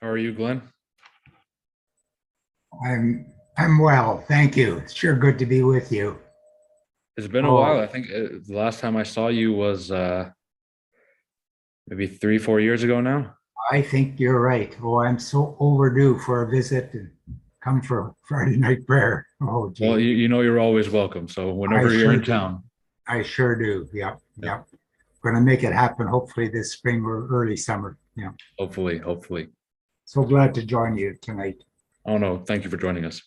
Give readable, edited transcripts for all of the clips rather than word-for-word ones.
How are you, Glenn? I'm well, thank you. It's sure good to be with you. It's been a while. Oh, I think the last time I saw you was maybe 3, 4 years ago now. I think you're right. Oh, I'm so overdue for a visit and come for Friday night prayer. Oh, Well, gee, you know you're always welcome. So I whenever you're sure in do. town, I sure do. Yep, yeah, yep. Going to make it happen. Hopefully this spring or early summer. Yeah. hopefully. So glad to join you tonight. Oh no, thank you for joining us.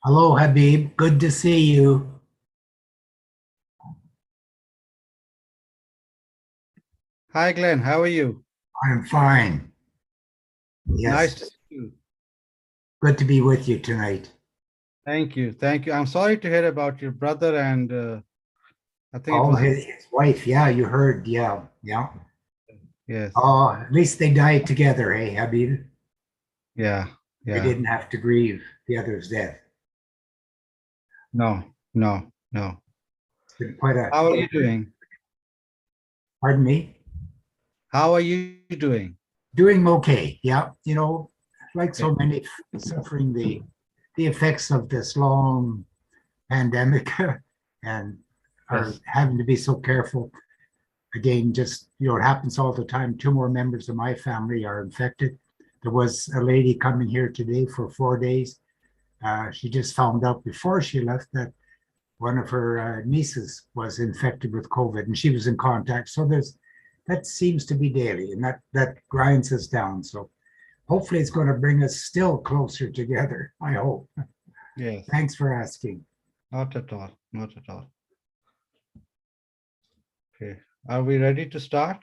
Hello, Habib. Good to see you. Hi, Glenn. How are you? I'm fine. Nice to Yes, see you. good to be with you tonight. Thank you. Thank you. I'm sorry to hear about your brother and I think it Oh, was, his wife. Yeah, you heard. Yeah, yeah. yes. Oh, at least they died together, hey, Habib? Yeah. They Yeah. didn't have to grieve the other's death. No, no, no. It's been quite a, How are you doing? pardon me, How are you doing? doing okay. Yeah, like Okay. so many suffering the effects of this long pandemic and are Yes. having to be so careful. Again, just it happens all the time. Two more members of my family are infected. There was a lady coming here today for 4 days. She just found out before she left that one of her nieces was infected with COVID and she was in contact. So that seems to be daily, and that grinds us down. So hopefully it's going to bring us still closer together. I hope. Yes, Thanks for asking. not at all, not at all. Okay, are we ready to start?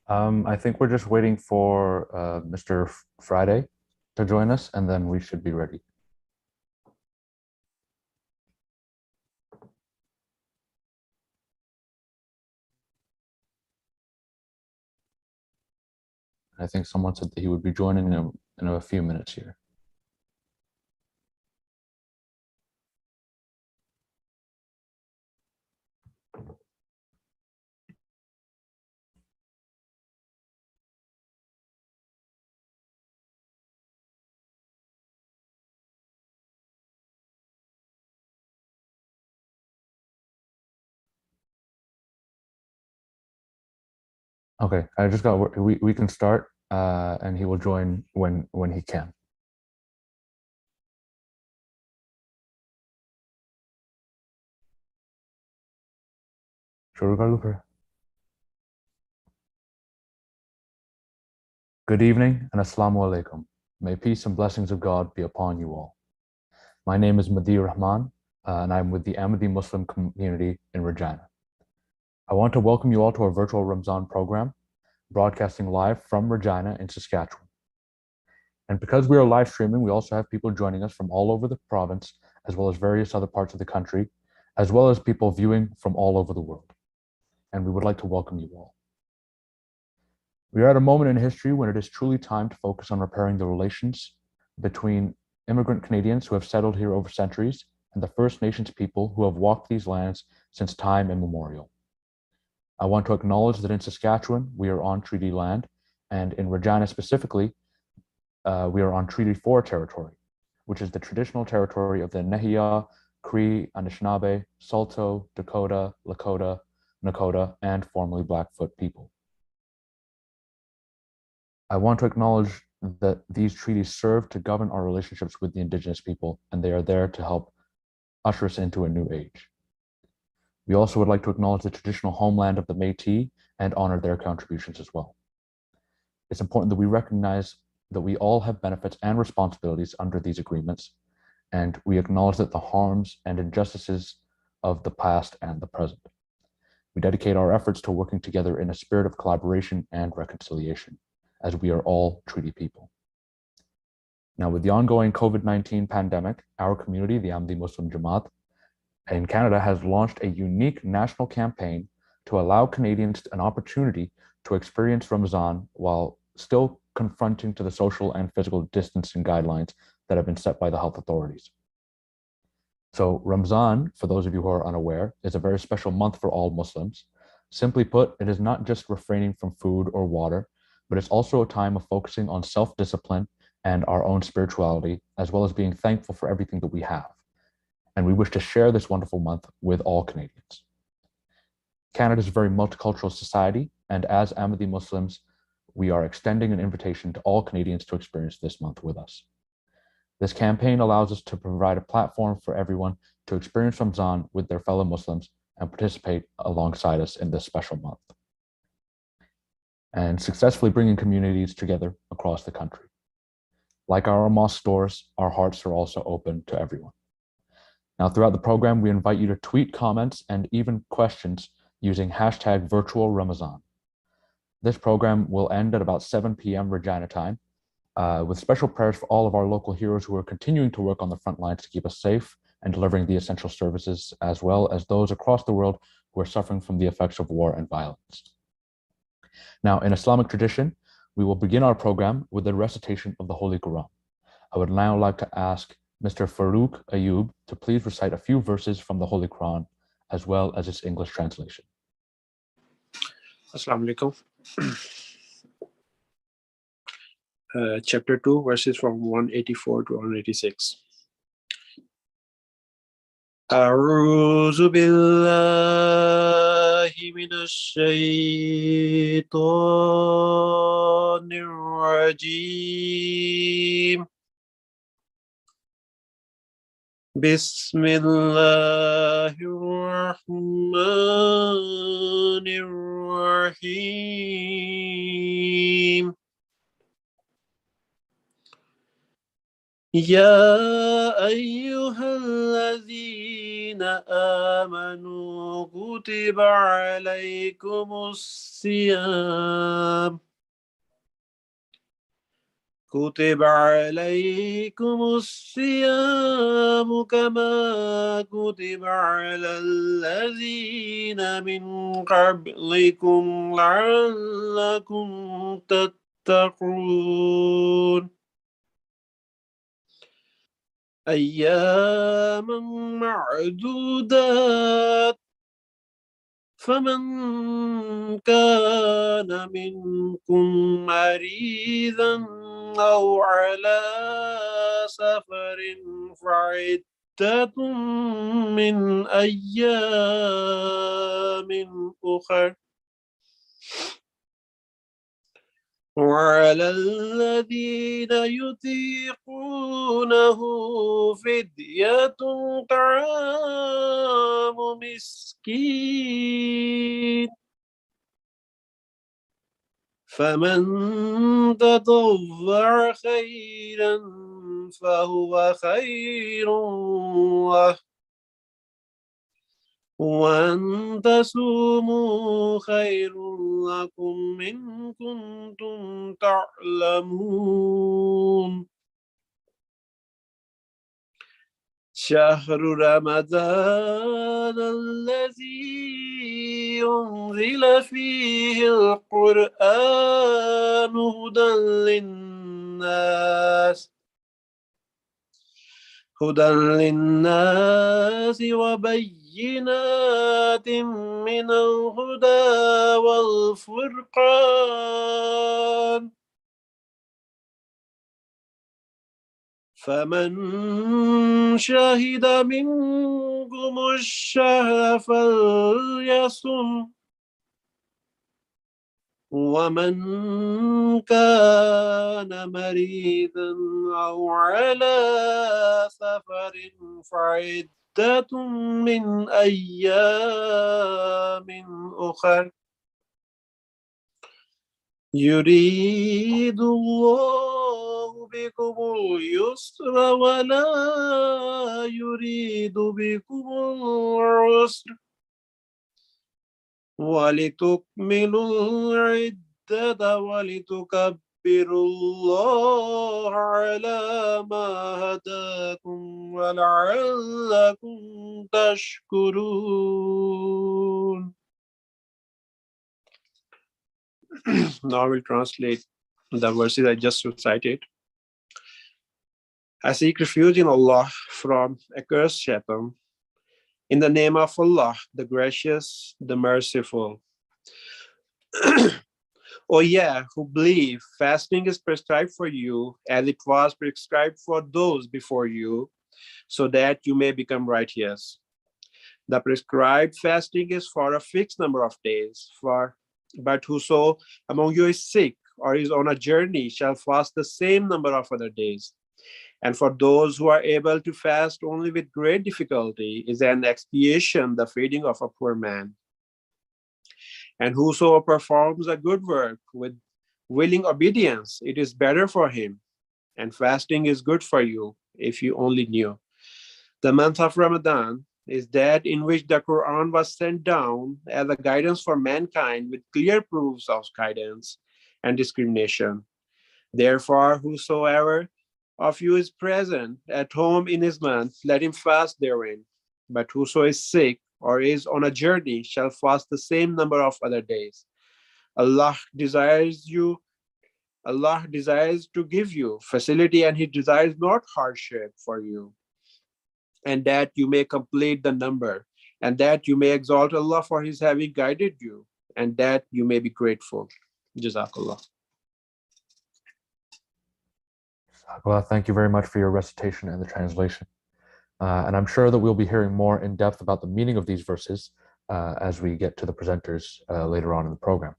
I think we're just waiting for Mr. Friday to join us, and then we should be ready. I think someone said that he would be joining in a few minutes here. Okay, I just got, we can start and he will join when he can. Good evening and Assalamu alaikum. May peace and blessings of God be upon you all. My name is Madi Rahman and I'm with the Ahmadi Muslim community in Regina. I want to welcome you all to our virtual Ramadan program, broadcasting live from Regina in Saskatchewan. And because we are live streaming, we also have people joining us from all over the province, as well as various other parts of the country, as well as people viewing from all over the world. And we would like to welcome you all. We are at a moment in history when it is truly time to focus on repairing the relations between immigrant Canadians who have settled here over centuries and the First Nations people who have walked these lands since time immemorial. I want to acknowledge that in Saskatchewan, we are on treaty land, and in Regina specifically, we are on Treaty 4 territory, which is the traditional territory of the Nehiyaw, Cree, Anishinaabe, Saulteaux, Dakota, Lakota, Nakota, and formerly Blackfoot people. I want to acknowledge that these treaties serve to govern our relationships with the Indigenous people, and they are there to help usher us into a new age. We also would like to acknowledge the traditional homeland of the Métis and honor their contributions as well. It's important that we recognize that we all have benefits and responsibilities under these agreements, and we acknowledge that the harms and injustices of the past and the present. We dedicate our efforts to working together in a spirit of collaboration and reconciliation, as we are all treaty people. Now, with the ongoing COVID-19 pandemic, our community, the Ahmadi Muslim Jamaat in Canada, has launched a unique national campaign to allow Canadians an opportunity to experience Ramadan while still confronting to the social and physical distancing guidelines that have been set by the health authorities. So Ramadan, for those of you who are unaware, is a very special month for all Muslims. Simply put, it is not just refraining from food or water, but it's also a time of focusing on self-discipline and our own spirituality, as well as being thankful for everything that we have. And we wish to share this wonderful month with all Canadians. Canada is a very multicultural society, and as Ahmadi Muslims, we are extending an invitation to all Canadians to experience this month with us. This campaign allows us to provide a platform for everyone to experience Ramadan with their fellow Muslims and participate alongside us in this special month, and successfully bringing communities together across the country. Like our mosque doors, our hearts are also open to everyone. Now, throughout the program, we invite you to tweet comments and even questions using hashtag virtual Ramadan. This program will end at about 7 p.m. Regina time, with special prayers for all of our local heroes who are continuing to work on the front lines to keep us safe and delivering the essential services, as well as those across the world who are suffering from the effects of war and violence. Now, in Islamic tradition, we will begin our program with the recitation of the Holy Quran. I would now like to ask Mr. Farouk Ayub to please recite a few verses from the Holy Quran, as well as its English translation. Assalamu alaikum. Chapter 2, verses from 184 to 186. أعوذ بالله من الشيطان الرجيم بسم الله الرحمن الرحيم يا أيها الذين آمنوا كتب عليكم الصيام كما كتب على الذين من قبلكم لعلكم تتقون أياما معدودات فمن كان منكم مريضا أو على سفر فعدة من أيام أخر وعلى الذين يطيقونه فدية طعام مسكين فمن تطوع خيرا فهو خير له وأن تصوموا خير لكم إن كنتم تعلمون شهر رمضان الذي أنزل فيه القرآن هدى للناس وبينات من الهدى والفرقان فمن شهد منكم الشهر فليصم ومن كان مريضا أو على سفر فعدة من أيام أخر يريد الله بكم اليسر ولا يريد بكم العسر ولتكملوا العدة ولتكبروا الله على ما هداكم ولعلكم تشكرون. Now I will translate the verses I just recited. I seek refuge in Allah from accursed shaitan. In the name of Allah, the gracious, the merciful. Oh yeah, who believe, fasting is prescribed for you as it was prescribed for those before you, so that you may become righteous. The prescribed fasting is for a fixed number of days, but whoso among you is sick or is on a journey shall fast the same number of other days. And for those who are able to fast only with great difficulty is an expiation, the feeding of a poor man. And whoso performs a good work with willing obedience, it is better for him. And fasting is good for you if you only knew. The month of Ramadan is that in which the Quran was sent down as a guidance for mankind with clear proofs of guidance and discrimination. Therefore, whosoever of you is present at home in his month, let him fast therein. But whoso is sick or is on a journey shall fast the same number of other days. Allah desires to give you facility, and He desires not hardship for you, and that you may complete the number, and that you may exalt Allah for His having guided you, and that you may be grateful. Jazakallah. Well, thank you very much for your recitation and the translation. And I'm sure that we'll be hearing more in depth about the meaning of these verses as we get to the presenters later on in the program.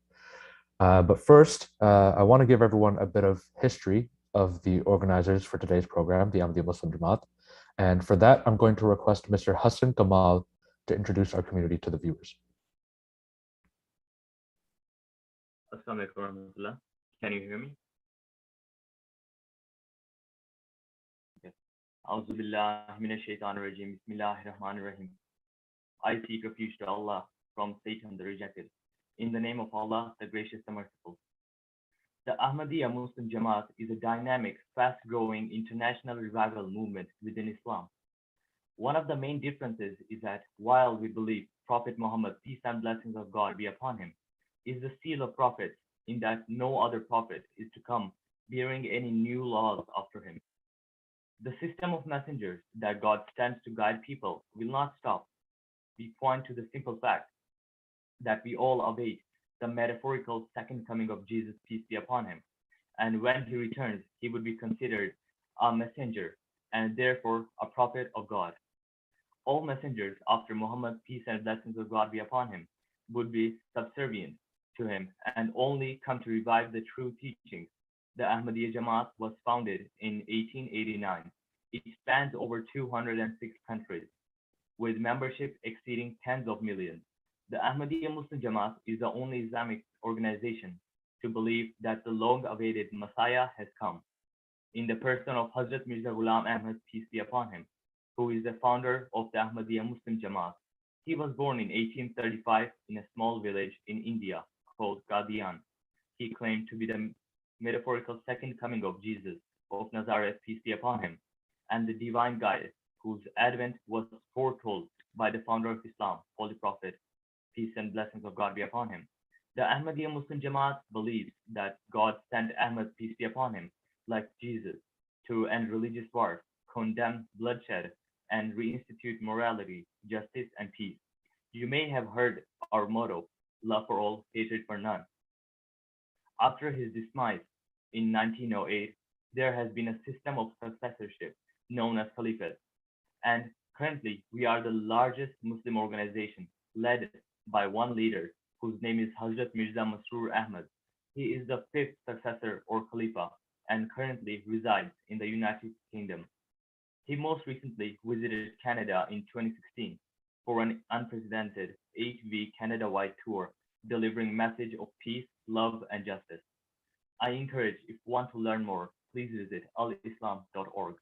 But first, I want to give everyone a bit of history of the organizers for today's program, the Ahmadiyya Muslim Jamaat, And for that, I'm going to request Mr. Hassan Kamal to introduce our community to the viewers. Assalamu alaikum warahmatullah. Can you hear me? Okay. A'udhu billahi minash shaitanir rajim. Bismillahir rahmanir rahim. I seek refuge to Allah from Satan the rejected. In the name of Allah, the gracious, the merciful. The Ahmadiyya Muslim Jamaat is a dynamic, fast-growing international revival movement within Islam. One of the main differences is that while we believe Prophet Muhammad, peace and blessings of God be upon him, is the seal of prophets, in that no other prophet is to come bearing any new laws after him. The system of messengers that God sends to guide people will not stop. We point to the simple fact that we all await the metaphorical second coming of Jesus, peace be upon him. And when he returns, he would be considered a messenger and therefore a prophet of God. All messengers after Muhammad, peace and blessings of God be upon him, would be subservient to him and only come to revive the true teachings. The Ahmadiyya Jamaat was founded in 1889. It spans over 206 countries, with membership exceeding tens of millions. The Ahmadiyya Muslim Jamaat is the only Islamic organization to believe that the long-awaited Messiah has come, in the person of Hazrat Mirza Ghulam Ahmad, peace be upon him, who is the founder of the Ahmadiyya Muslim Jamaat. He was born in 1835 in a small village in India called Qadian. He claimed to be the metaphorical second coming of Jesus of Nazareth, peace be upon him, and the divine guide whose advent was foretold by the founder of Islam, Holy Prophet, peace and blessings of God be upon him. The Ahmadiyya Muslim Jamaat believes that God sent Ahmad, peace be upon him, like Jesus, to end religious wars, condemn bloodshed, and reinstitute morality, justice, and peace. You may have heard our motto, love for all, hatred for none. After his demise in 1908, there has been a system of successorship known as Caliphate. And currently, we are the largest Muslim organization led by one leader whose name is Hazrat Mirza Masroor Ahmad. He is the fifth successor or Khalifa and currently resides in the United Kingdom. He most recently visited Canada in 2016 for an unprecedented 8-week Canada-wide tour, delivering message of peace, love, and justice. I encourage, if you want to learn more, please visit alislam.org.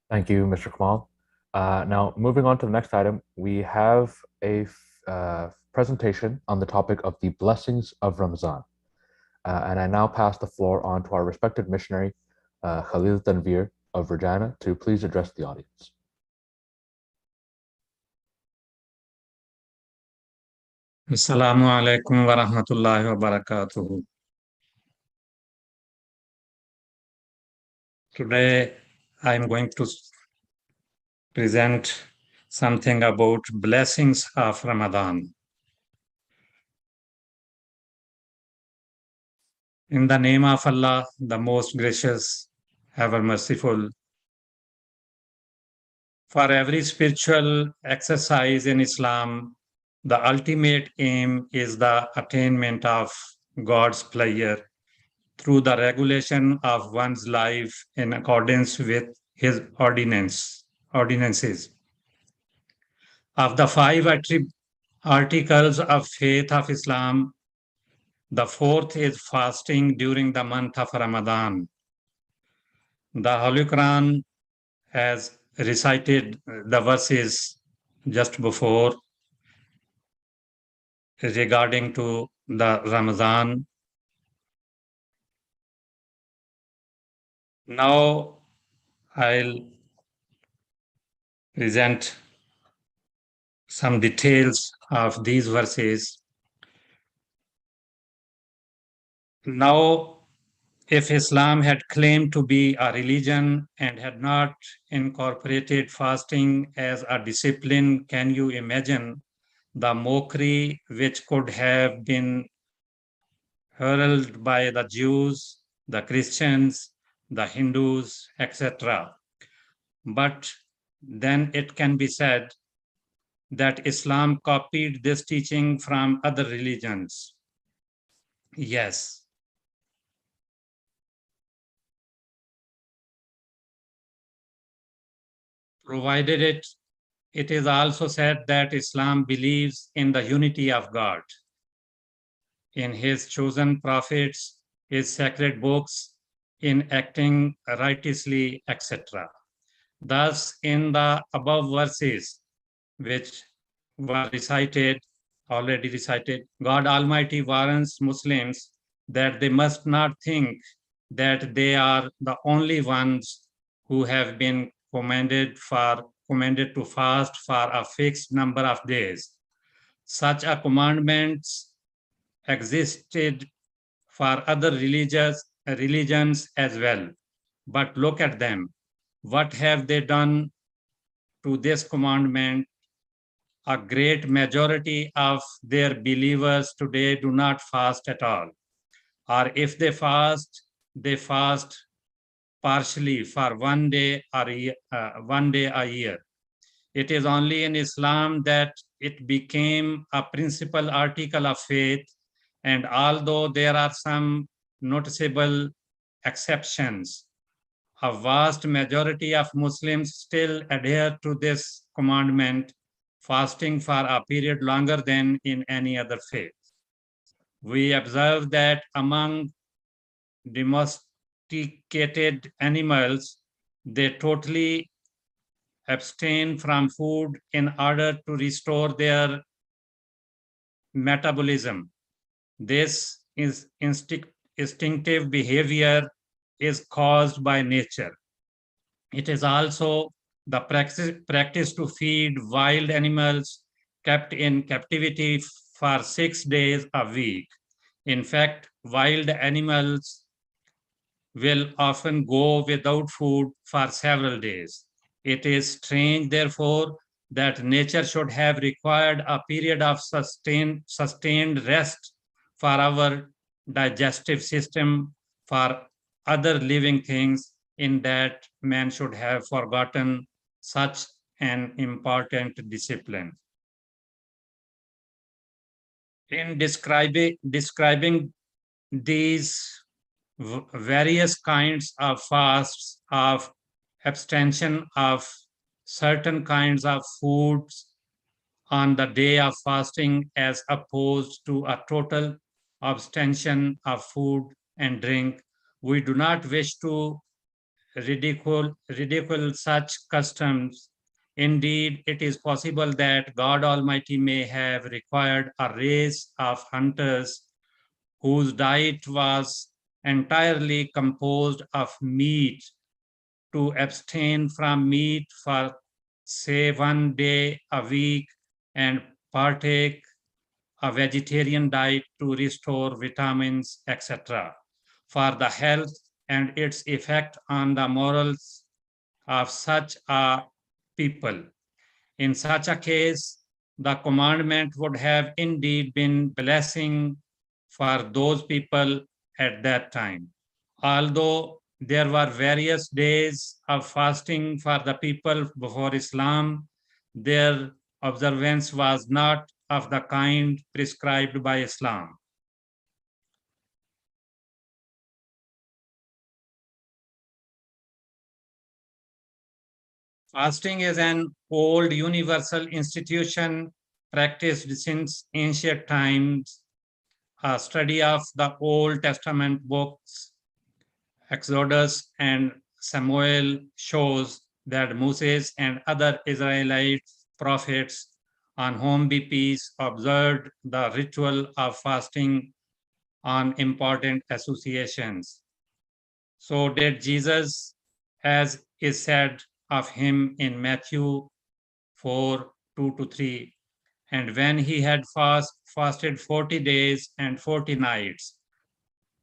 Thank you, Mr. Kamal. Now, moving on to the next item, we have a presentation on the topic of the blessings of Ramadan. And I now pass the floor on to our respected missionary, Khalil Tanvir of Regina, to please address the audience. Assalamu alaikum wa rahmatullahi wa barakatuhu. Today, I am going to present something about blessings of Ramadan. In the name of Allah, the most gracious, ever merciful. For every spiritual exercise in Islam, the ultimate aim is the attainment of God's pleasure through the regulation of one's life in accordance with his ordinances. Of the 5 articles of faith of Islam, the 4th is fasting during the month of Ramadan. The Holy Quran has recited the verses just before regarding to the Ramadan. Now I'll present some details of these verses. Now, if Islam had claimed to be a religion and had not incorporated fasting as a discipline, can you imagine the mockery which could have been hurled by the Jews, the Christians, the Hindus, etc.? But then it can be said that Islam copied this teaching from other religions. Yes. provided it. It is also said that Islam believes in the unity of God, in his chosen prophets, his sacred books, in acting righteously, etc. Thus, in the above verses, which were already recited, God Almighty warns Muslims that they must not think that they are the only ones who have been commanded to fast for a fixed number of days. Such a commandment existed for other religions as well. But look at them. What have they done to this commandment? A great majority of their believers today do not fast at all. Or if they fast partially for 1 day or 1 day a year. It is only in Islam that it became a principal article of faith, and although there are some noticeable exceptions, a vast majority of Muslims still adhere to this commandment, fasting for a period longer than in any other faith. We observe that among domesticated animals, they totally abstain from food in order to restore their metabolism. This is instinctive behavior is caused by nature. It is also the practice to feed wild animals kept in captivity for 6 days a week. In fact, wild animals will often go without food for several days. It is strange, therefore, that nature should have required a period of sustained rest for our digestive system, for other living things, in that man should have forgotten such an important discipline. In describing these various kinds of fasts, of abstention of certain kinds of foods on the day of fasting, as opposed to a total abstention of food and drink, we do not wish to ridicule such customs. Indeed, it is possible that God Almighty may have required a race of hunters whose diet was entirely composed of meat to abstain from meat for, say, 1 day a week and partake a vegetarian diet to restore vitamins, etc., for the health and its effect on the morals of such a people. In such a case, the commandment would have indeed been blessing for those people at that time. Although there were various days of fasting for the people before Islam, their observance was not of the kind prescribed by Islam. Fasting is an old universal institution practiced since ancient times. A study of the Old Testament books, Exodus and Samuel, shows that Moses and other Israelite prophets on whom be peace observed the ritual of fasting on important associations. So did Jesus, as is said of him in Matthew 4:2-3. And when he had fasted 40 days and 40 nights,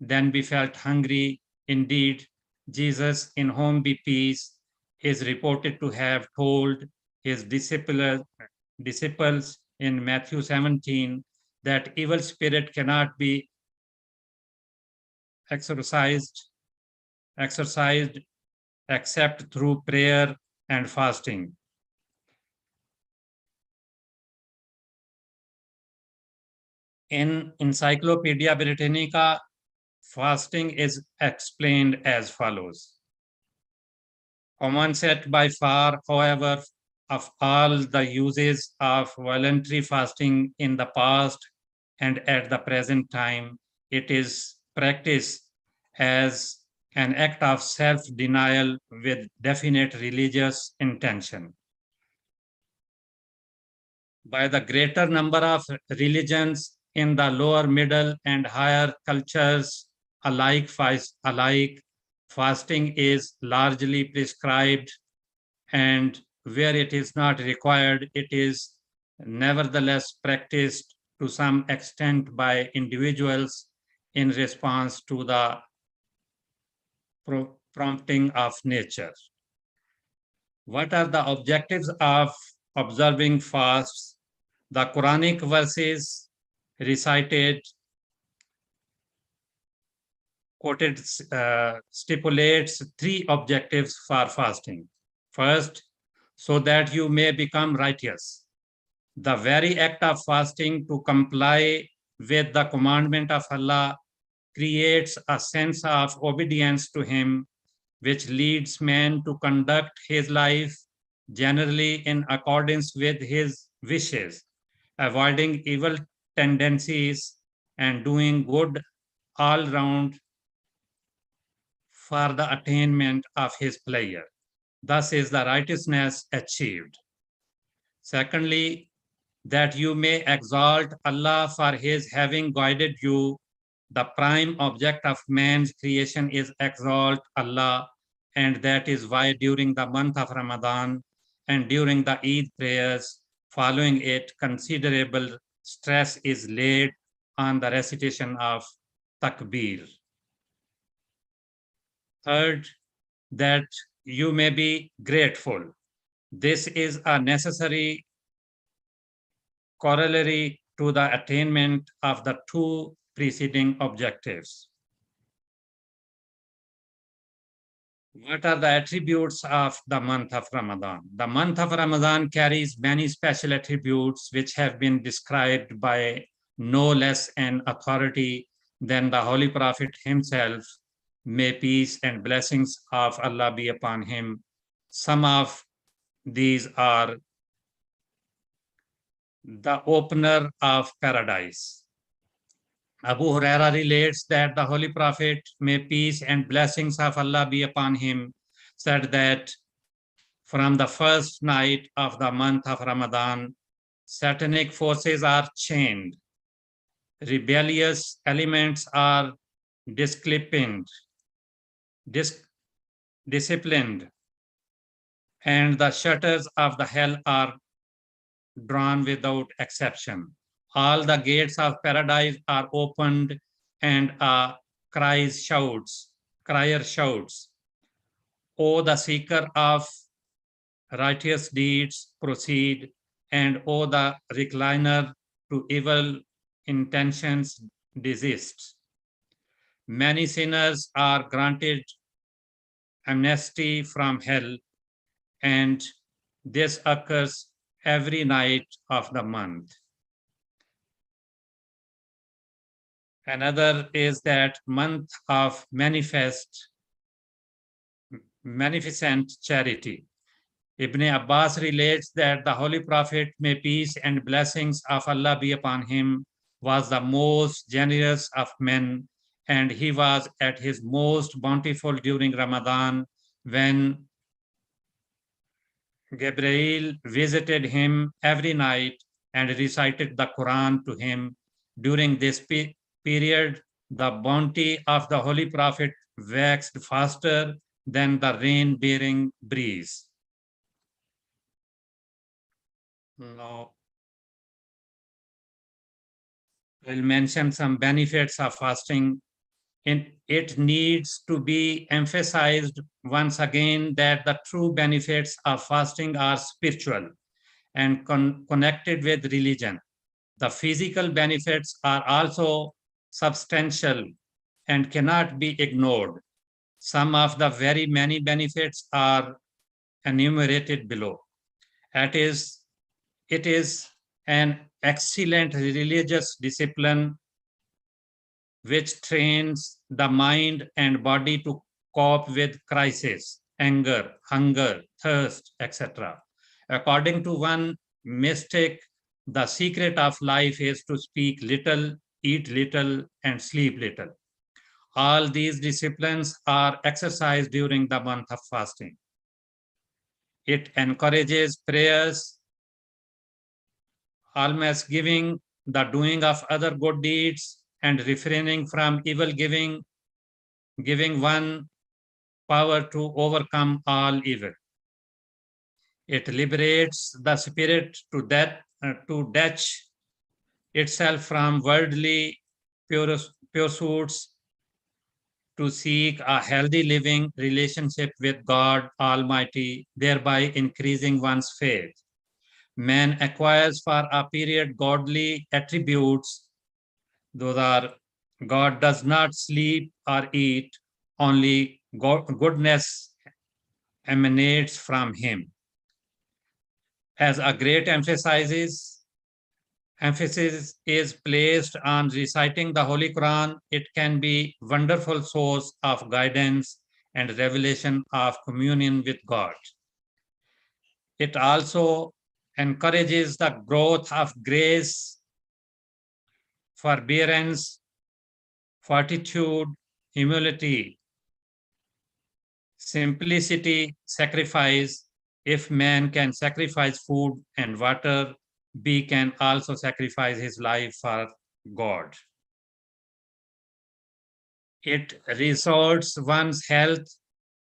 then we felt hungry. Indeed, Jesus, in whom be peace, is reported to have told his disciples in Matthew 17 that evil spirit cannot be exorcised except through prayer and fasting. In Encyclopedia Britannica, fasting is explained as follows. Omanset by far, however, of all the uses of voluntary fasting in the past and at the present time, it is practiced as an act of self-denial with definite religious intention. By the greater number of religions in the lower, middle, and higher cultures alike, fasting is largely prescribed, and where it is not required, it is nevertheless practiced to some extent by individuals in response to the prompting of nature. What are the objectives of observing fasts? The Quranic verses recited, quoted, stipulates three objectives for fasting. First, so that you may become righteous. The very act of fasting to comply with the commandment of Allah creates a sense of obedience to Him, which leads man to conduct his life generally in accordance with his wishes, avoiding evil tendencies and doing good all round for the attainment of his pleasure. Thus is the righteousness achieved. Secondly, that you may exalt Allah for his having guided you. The prime object of man's creation is exalt Allah, and that is why during the month of Ramadan and during the Eid prayers following it, considerable stress is laid on the recitation of takbir. Third, that you may be grateful. This is a necessary corollary to the attainment of the two preceding objectives. What are the attributes of the month of Ramadan? The month of Ramadan carries many special attributes which have been described by no less an authority than the Holy Prophet himself. May peace and blessings of Allah be upon him. Some of these are the opener of paradise. Abu Huraira relates that the Holy Prophet, may peace and blessings of Allah be upon him, said that from the first night of the month of Ramadan, satanic forces are chained, rebellious elements are disciplined, and the shutters of the hell are drawn without exception. All the gates of paradise are opened, and a crier shouts, O the seeker of righteous deeds, proceed, and O the recliner to evil intentions, desist. Many sinners are granted amnesty from hell, and this occurs every night of the month. Another is that month of magnificent charity. Ibn Abbas relates that the Holy Prophet, may peace and blessings of Allah be upon him, was the most generous of men, and he was at his most bountiful during Ramadan when Gabriel visited him every night and recited the Quran to him. During this period, the bounty of the Holy Prophet waxed faster than the rain-bearing breeze. Now, I'll mention some benefits of fasting. It needs to be emphasized once again that the true benefits of fasting are spiritual and connected with religion. The physical benefits are also substantial and cannot be ignored. Some of the very many benefits are enumerated below. It is an excellent religious discipline which trains the mind and body to cope with crisis. anger, hunger, thirst, etc. According to one mystic, the secret of life is to speak little, eat little, and sleep little. All these disciplines are exercised during the month of fasting. It encourages prayers, alms giving, the doing of other good deeds, and refraining from evil giving one power to overcome all evil. It liberates the spirit to detach itself from worldly pursuits to seek a healthy living relationship with God Almighty, thereby increasing one's faith. Man acquires for a period godly attributes. Those are God does not sleep or eat, only goodness emanates from him. As a great emphasis is placed on reciting the Holy Quran, it can be a wonderful source of guidance and revelation of communion with God. It also encourages the growth of grace, forbearance, fortitude, humility, simplicity, sacrifice. If man can sacrifice food and water, he can also sacrifice his life for God. It resorts one's health.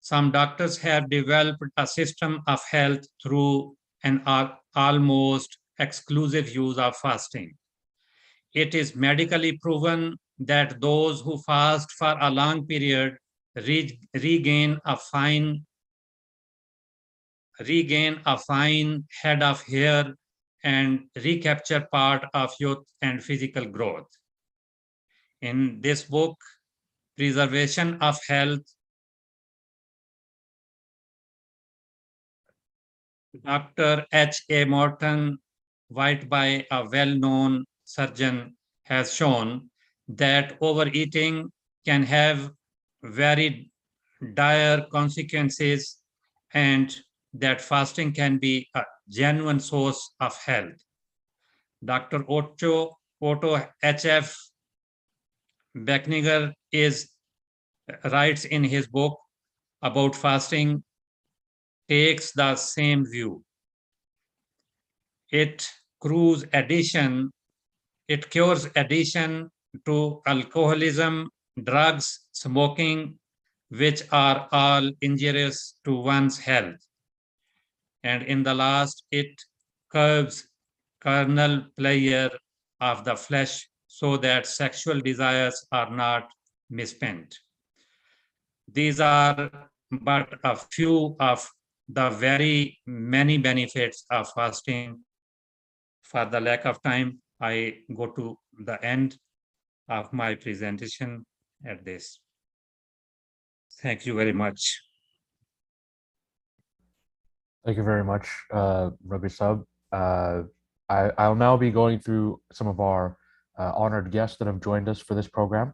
Some doctors have developed a system of health through an almost exclusive use of fasting. It is medically proven that those who fast for a long period regain a fine head of hair and recapture part of youth and physical growth. In this book, Preservation of Health, Dr. H.A. Morton, White by a well-known surgeon, has shown that overeating can have very dire consequences and that fasting can be a genuine source of health. Dr. Otto H.F. Beckniger writes in his book about fasting, takes the same view. It cures addiction to alcoholism, drugs, smoking, which are all injurious to one's health. And in the last, it curbs carnal pleasure of the flesh so that sexual desires are not misspent. These are but a few of the very many benefits of fasting. For the lack of time, I go to the end of my presentation at this. Thank you very much. Thank you very much, Rabbi Sub. I'll now be going through some of our honored guests that have joined us for this program.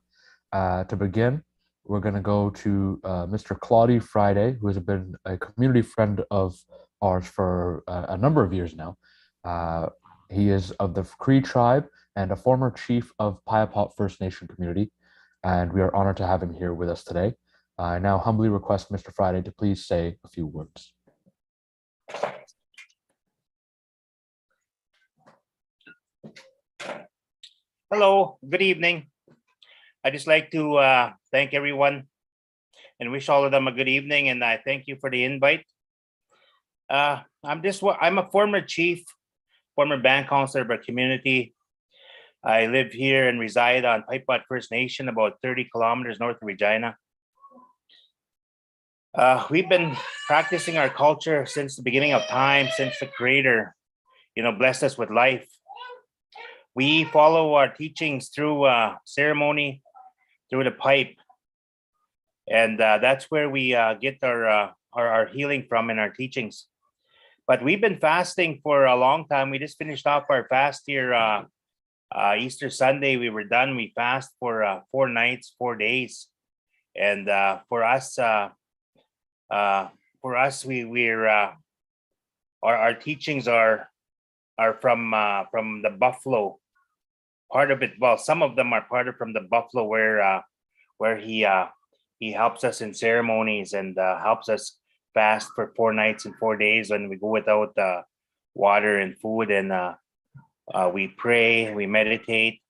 To begin, we're going to go to Mr. Claudia Friday, who has been a community friend of ours for a number of years now. He is of the Cree tribe and a former chief of Piapot First Nation community, and we are honored to have him here with us today. I now humbly request Mr. Friday to please say a few words. Hello, good evening. I'd just like to thank everyone and wish all of them a good evening, and I thank you for the invite. I'm a former chief, former band counselor of our community. I live here and reside on Piapot First Nation, about 30 kilometers north of Regina. We've been practicing our culture since the beginning of time, since the Creator, blessed us with life. We follow our teachings through ceremony, through the pipe, and that's where we get our healing from in our teachings. But we've been fasting for a long time. We just finished off our fast here Easter Sunday. We were done. We fast for 4 nights, 4 days, and for us, for us, we're our teachings are from the buffalo part of it. Well, some of them are part of from the buffalo where he helps us in ceremonies and helps us fast for 4 nights and 4 days when we go without water and food, and we pray, we meditate.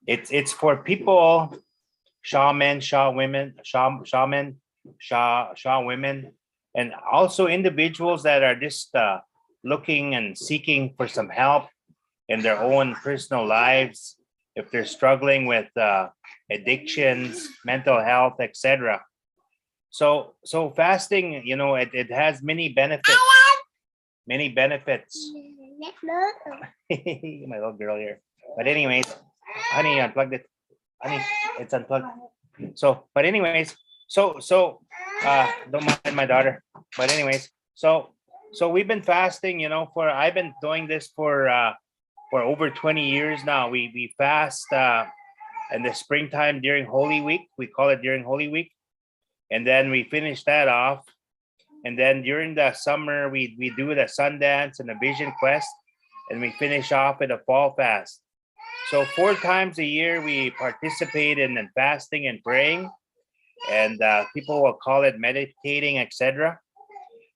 It's for people, shaman, women, women, and also individuals that are just looking and seeking for some help in their own personal lives, if they're struggling with addictions, mental health, etc. So fasting, you know, it has many benefits. Many benefits. My little girl here. But anyways, honey, unplugged it. Honey, it's unplugged. So, but anyways, so don't mind my daughter. But anyways, so we've been fasting, you know, I've been doing this for over 20 years now. We fast in the springtime during Holy Week. We call it during Holy Week. And then we finish that off. And then during the summer, we do the Sundance and the Vision Quest, and we finish off with a fall fast. So 4 times a year, we participate in fasting and praying, and people will call it meditating, etc.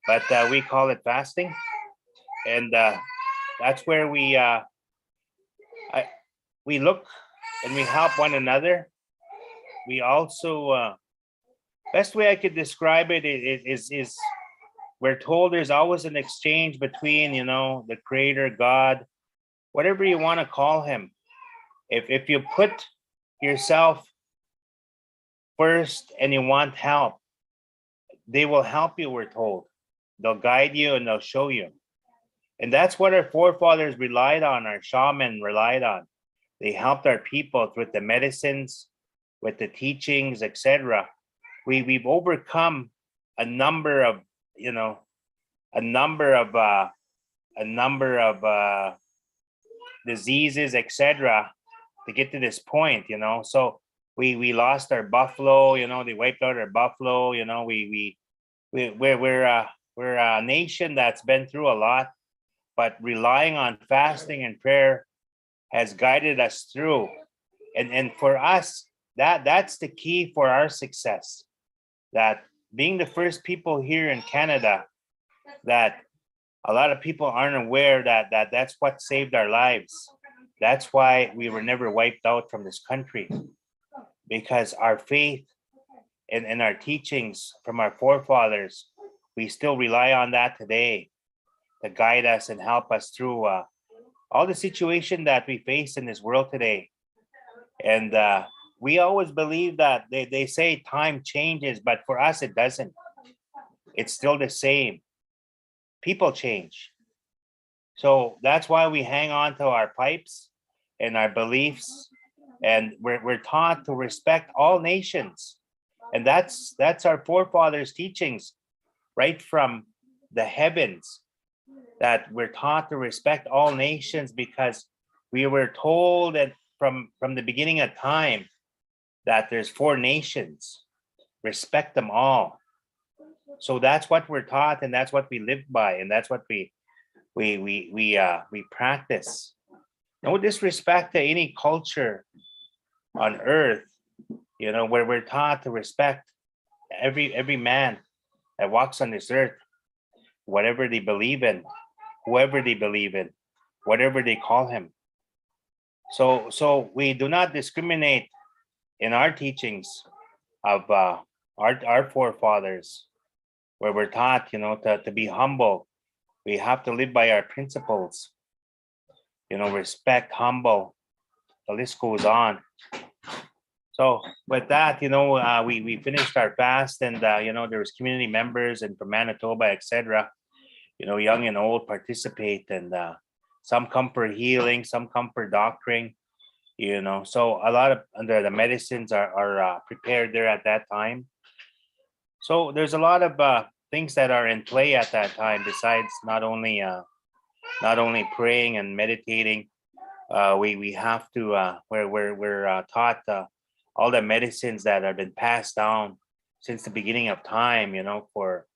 But we call it fasting, and that's where we look and we help one another. We also best way I could describe it is we're told there's always an exchange between, you know, the Creator, God, whatever you want to call him. If you put yourself first and you want help, they will help you, we're told. They'll guide you and they'll show you. And that's what our forefathers relied on, our shaman relied on. They helped our people with the medicines, with the teachings, etc. We've overcome a number of, you know, diseases, etc., to get to this point, you know. So we lost our buffalo, you know. They wiped out our buffalo, you know. We're a nation that's been through a lot, but relying on fasting and prayer has guided us through. And for us, that's the key for our success. That being the first people here in Canada, that a lot of people aren't aware that's what saved our lives. That's why we were never wiped out from this country, because our faith and our teachings from our forefathers, we still rely on that today to guide us and help us through all the situation that we face in this world today. And we always believe that they say time changes, but for us, it doesn't. It's still the same. People change. So that's why we hang on to our pipes and our beliefs, and we're taught to respect all nations. And that's our forefathers' teachings right from the heavens, that we're taught to respect all nations, because we were told that from the beginning of time that there's 4 nations, respect them all. So that's what we're taught, and that's what we live by, and that's what we practice. No disrespect to any culture on earth, you know, where we're taught to respect every man that walks on this earth, whatever they believe in, whoever they believe in, whatever they call him. So we do not discriminate in our teachings of our forefathers, where we're taught, you know, to be humble. We have to live by our principles, you know, respect, humble. The list goes on. So with that, you know, we finished our fast, and you know, there was community members and from Manitoba, etc. You know, young and old participate, and some come for healing, some come for doctoring. You know, so a lot of the medicines are prepared there at that time. So there's a lot of things that are in play at that time, besides not only praying and meditating. We have to we're taught all the medicines that have been passed down since the beginning of time, you know, for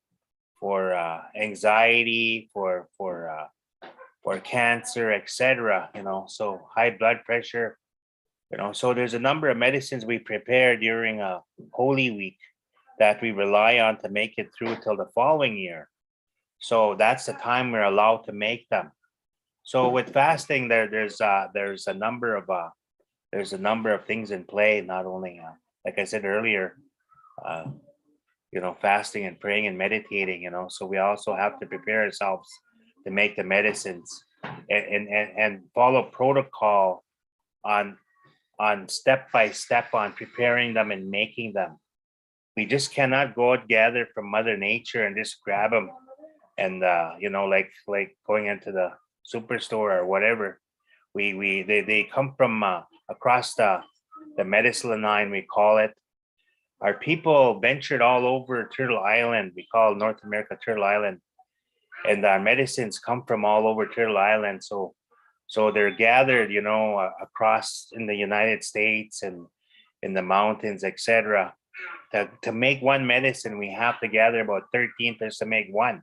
anxiety, for cancer, etc. So high blood pressure. So there's a number of medicines we prepare during a Holy Week that we rely on to make it through till the following year. So that's the time we're allowed to make them. So with fasting, there's a number of things in play. Not only, like I said earlier, fasting and praying and meditating. So we also have to prepare ourselves to make the medicines and follow protocol on step by step on preparing them and making them. We just cannot go out, gather from Mother Nature and just grab them and like going into the superstore or whatever. They come from across the medicine line, we call it. Our people ventured all over Turtle Island. We call North America Turtle Island, and our medicines come from all over Turtle Island. So they're gathered, across in the United States and in the mountains, etc. To make one medicine, we have to gather about 13 plus to make one.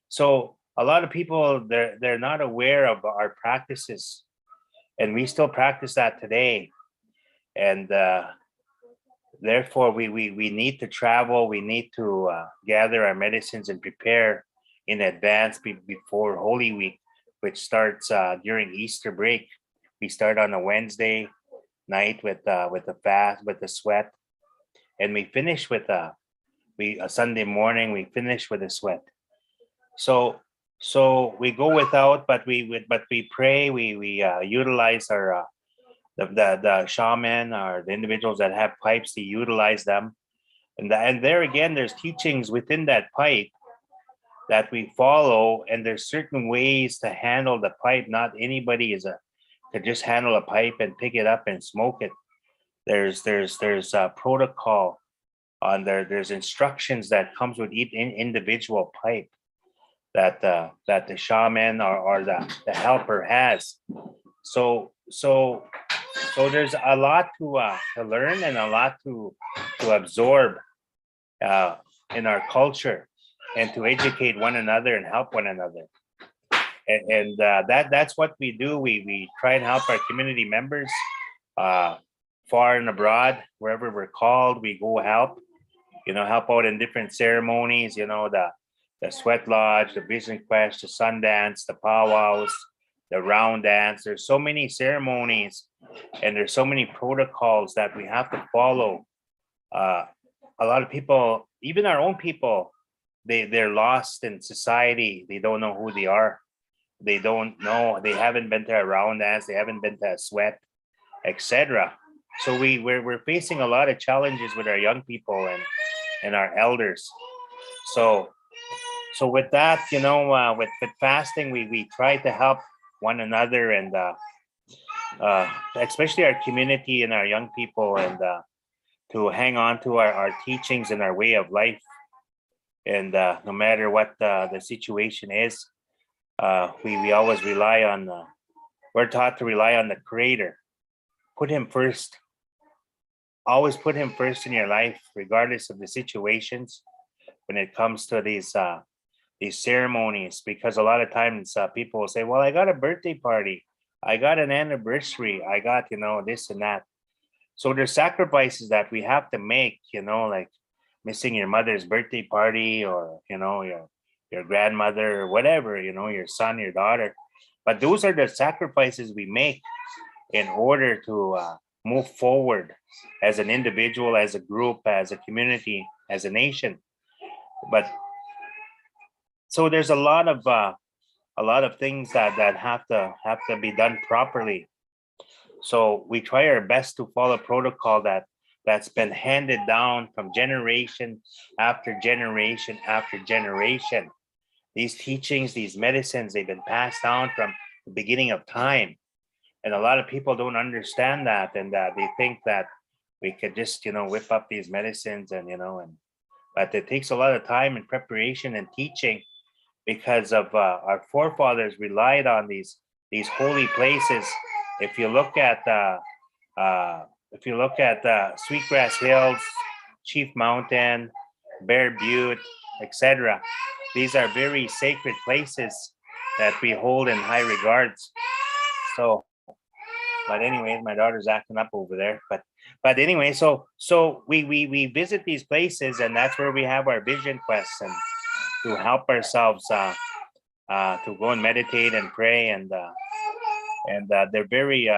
So a lot of people, they're not aware of our practices, and we still practice that today. And therefore, we need to travel. We need to gather our medicines and prepare in advance before Holy Week, which starts during Easter break. We start on a Wednesday night with the fast, with the sweat, and we finish with a Sunday morning. We finish with a sweat. So we go without, but we pray. We utilize our the shaman or the individuals that have pipes to utilize them, and there again, there's teachings within that pipe that we follow, and there's certain ways to handle the pipe. Not anybody could just handle a pipe and pick it up and smoke it. There's a protocol on there. There's instructions that comes with each individual pipe that the shaman or the helper has. So there's a lot to learn and a lot to absorb in our culture, and to educate one another and help one another. And that's what we do. We try and help our community members far and abroad, wherever we're called. We go help out in different ceremonies. The sweat lodge, the vision quest, the Sundance, the powwows, the round dance. There's so many ceremonies, and there's so many protocols that we have to follow. A lot of people, even our own people, they're lost in society. They don't know who they are. They don't know. They haven't been to a round dance. They haven't been to a sweat, etc. So we're facing a lot of challenges with our young people and our elders. So with that, with fasting, we try to help one another, and especially our community and our young people, and to hang on to our teachings and our way of life. And no matter what the situation is, we always rely on, we're taught to rely on the Creator. Put Him first. Always put Him first in your life, regardless of the situations, when it comes to these ceremonies. Because a lot of times people will say, well, I got a birthday party, I got an anniversary, I got, this and that. So there's sacrifices that we have to make, like missing your mother's birthday party, or, your grandmother, or whatever, your son, your daughter. But those are the sacrifices we make in order to move forward as an individual, as a group, as a community, as a nation. But so there's a lot of things that have to be done properly. So we try our best to follow protocol that's been handed down from generation after generation after generation. These teachings, these medicines, they've been passed down from the beginning of time. And a lot of people don't understand that, and they think that we could just, whip up these medicines but it takes a lot of time and preparation and teaching, because of our forefathers relied on these holy places. If you look at Sweetgrass Hills, Chief Mountain, Bear Butte, etc., these are very sacred places that we hold in high regards. So, but anyways, my daughter's acting up over there. But anyway, so we visit these places, and that's where we have our vision quests and to help ourselves to go and meditate and pray, and they're very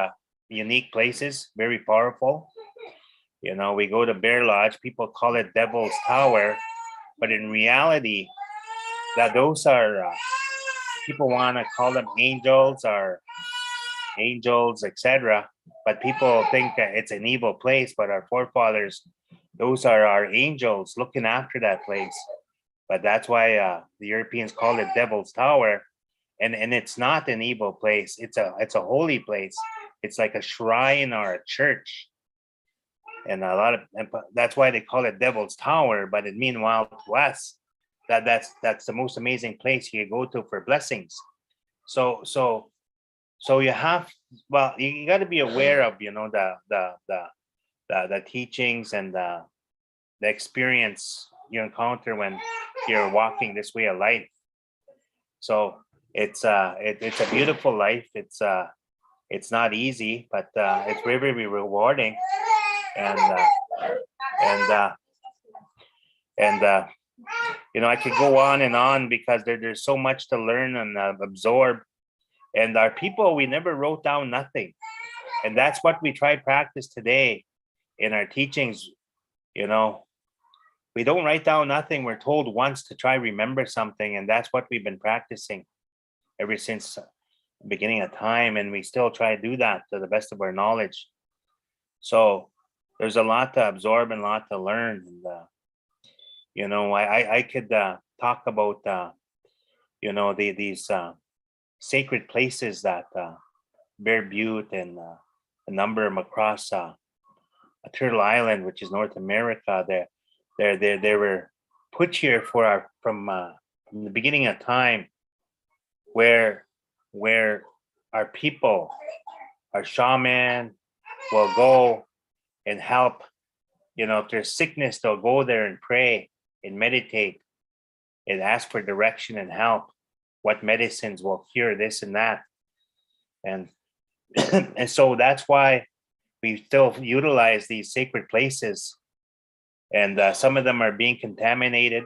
unique places, very powerful. You know, we go to Bear Lodge. People call it Devil's Tower, but in reality, that those are people want to call them angels or angels, etc. But people think that it's an evil place. But our forefathers, those are our angels looking after that place. But that's why the Europeans call it Devil's Tower, and it's not an evil place. It's a holy place. It's like a shrine or a church, and that's why they call it Devil's Tower. But meanwhile, to us, that's the most amazing place you go to for blessings. So you have, well, you got to be aware of, you know, the teachings and the experience you encounter when you're walking this way of life. So it's a beautiful life. It's not easy, but it's very, very rewarding, and you know, I could go on and on because there's so much to learn and absorb. And our people, we never wrote down nothing, and that's what we try practice today in our teachings. You know, we don't write down nothing. We're told once to try remember something, and that's what we've been practicing ever since the beginning of time, and we still try to do that to the best of our knowledge. So there's a lot to absorb and a lot to learn. And you know, I could talk about you know, these sacred places that bear butte and a number of them across Turtle Island, which is North America. They were put here for from the beginning of time, where our people, our shaman, will go and help. You know, if there's sickness, they'll go there and pray and meditate and ask for direction and help. What medicines will cure this and that, and and so that's why we still utilize these sacred places. And some of them are being contaminated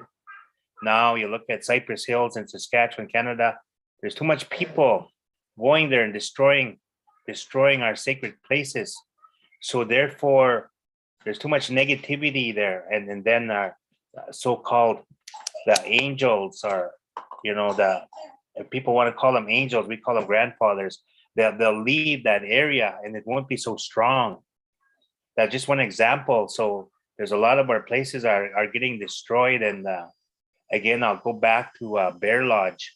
now. You look at Cypress Hills in Saskatchewan, Canada. There's too much people going there and destroying our sacred places. So therefore, there's too much negativity there, and then our so-called the angels are, you know, if people want to call them angels, we call them grandfathers. They'll leave that area, and it won't be so strong. That's just one example. So there's a lot of our places are getting destroyed. And again, I'll go back to Bear Lodge.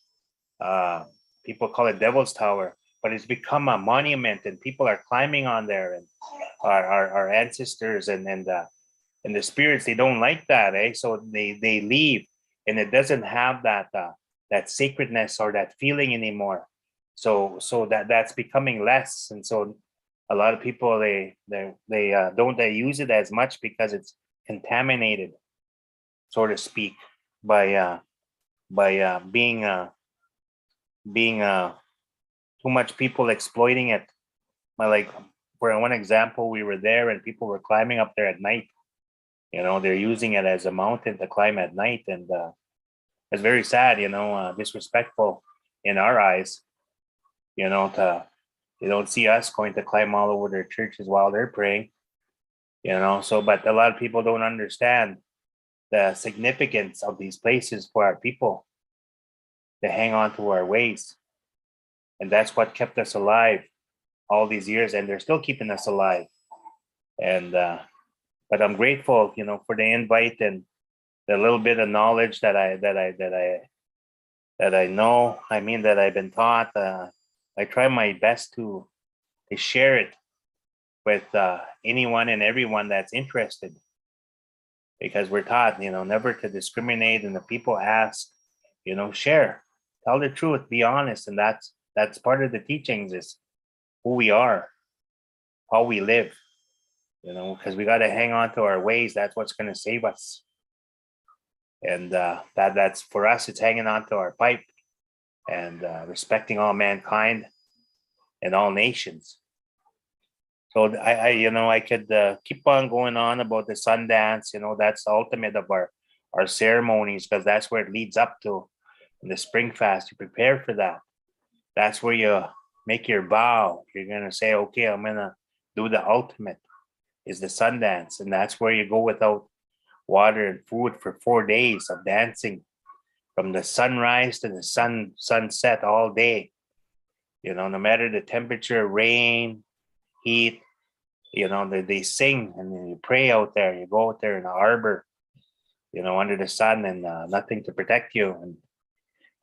People call it Devil's Tower, but it's become a monument, and people are climbing on there, and our ancestors and the spirits, they don't like that, eh? So they leave, and it doesn't have that sacredness or that feeling anymore. So that's becoming less, and so a lot of people they don't use it as much because it's contaminated, so to speak, by being too much people exploiting it. Like, for one example, we were there and people were climbing up there at night. You know, they're using it as a mountain to climb at night, and it's very sad, you know, disrespectful in our eyes, you know, they don't see us going to climb all over their churches while they're praying, you know. So, but a lot of people don't understand the significance of these places for our people to hang on to our ways. And that's what kept us alive all these years, and they're still keeping us alive. And but I'm grateful, you know, for the invite and the little bit of knowledge that I know. I mean, that I've been taught. I try my best to share it with anyone and everyone that's interested, because we're taught, you know, never to discriminate. And if people ask, you know, share, tell the truth, be honest, and that's part of the teachings, is who we are, how we live, you know, because we got to hang on to our ways. That's what's going to save us. And that's for us, it's hanging on to our pipe and respecting all mankind and all nations. So I could keep on going on about the Sundance. That's the ultimate of our ceremonies, because that's where it leads up to. In the spring fast, you prepare for that. That's where you make your vow. You're gonna say, okay, I'm gonna do the ultimate, is the Sundance, and that's where you go without water and food for 4 days of dancing, from the sunrise to the sunset all day. No matter the temperature, rain, heat, they sing and then you pray out there. You go out there in the harbor, under the sun, and nothing to protect you. And